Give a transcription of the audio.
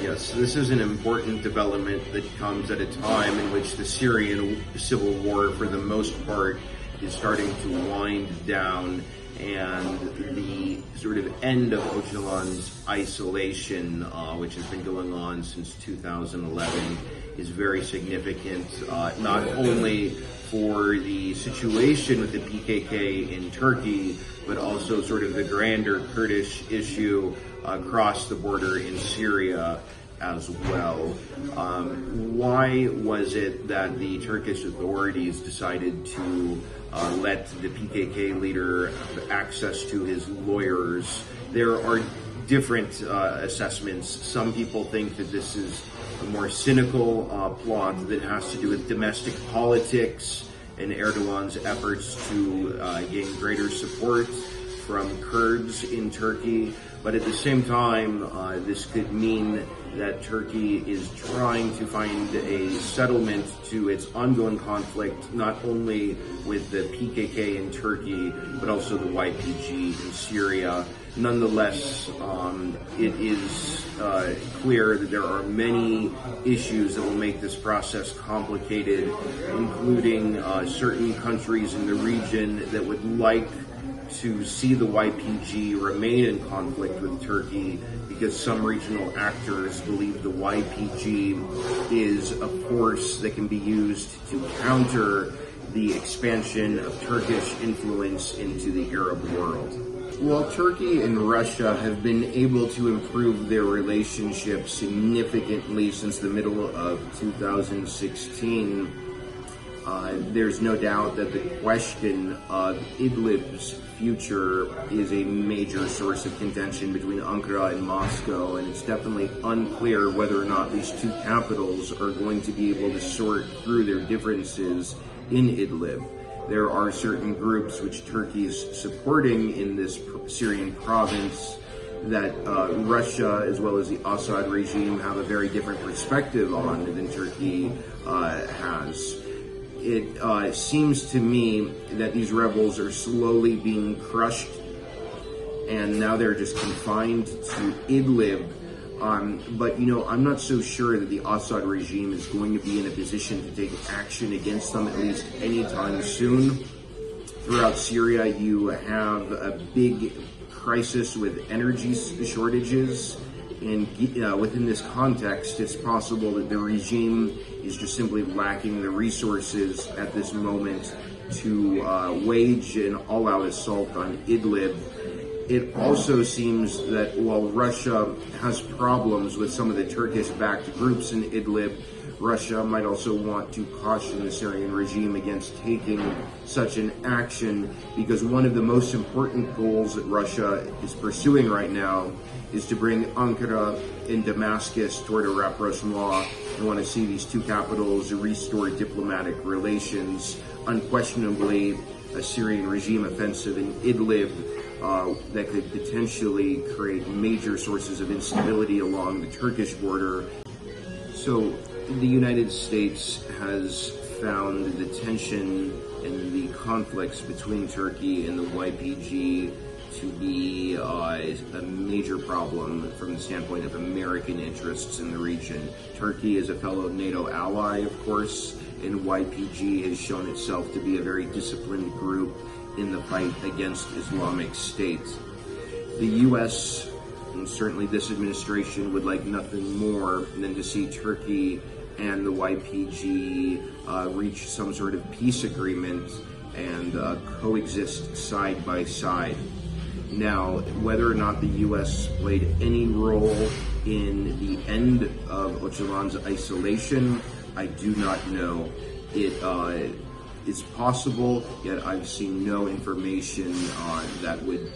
Yes, this is an important development that comes at a time in which the Syrian civil war, for the most part, is starting to wind down, and the sort of end of Öcalan's isolation, which has been going on since 2011, is very significant, not only for the situation with the PKK in Turkey, but also sort of the grander Kurdish issue across the border in Syria as well. Why was it that the Turkish authorities decided to let the PKK leader have access to his lawyers? There are different assessments. Some people think that this is a more cynical plot that has to do with domestic politics and Erdogan's efforts to gain greater support from Kurds in Turkey. But at the same time, this could mean that Turkey is trying to find a settlement to its ongoing conflict, not only with the PKK in Turkey, but also the YPG in Syria. Nonetheless, it is clear that there are many issues that will make this process complicated, including certain countries in the region that would like to see the YPG remain in conflict with Turkey, because some regional actors believe the YPG is a force that can be used to counter the expansion of Turkish influence into the Arab world. While Turkey and Russia have been able to improve their relationship significantly since the middle of 2016, there's no doubt that the question of Idlib's future is a major source of contention between Ankara and Moscow, and it's definitely unclear whether or not these two capitals are going to be able to sort through their differences in Idlib. There are certain groups which Turkey is supporting in this Syrian province that Russia, as well as the Assad regime, have a very different perspective on than Turkey has. It seems to me that these rebels are slowly being crushed, and now they're just confined to Idlib. But, I'm not so sure that the Assad regime is going to be in a position to take action against them, at least anytime soon. Throughout Syria, you have a big crisis with energy shortages. And within this context, it's possible that the regime is just simply lacking the resources at this moment to wage an all-out assault on Idlib. It also seems that while Russia has problems with some of the Turkish-backed groups in Idlib, Russia might also want to caution the Syrian regime against taking such an action, because one of the most important goals that Russia is pursuing right now is to bring Ankara and Damascus toward a rapprochement. They want to see these two capitals restore diplomatic relations. Unquestionably, a Syrian regime offensive in Idlib that could potentially create major sources of instability along the Turkish border. So the United States has found the tension and the conflicts between Turkey and the YPG to be a major problem from the standpoint of American interests in the region. Turkey is a fellow NATO ally, of course, and YPG has shown itself to be a very disciplined group in the fight against Islamic State. The U.S., and certainly this administration, would like nothing more than to see Turkey and the YPG reach some sort of peace agreement and coexist side by side. Now, whether or not the U.S. played any role in the end of Öcalan's isolation, I do not know. It is possible, yet I've seen no information that would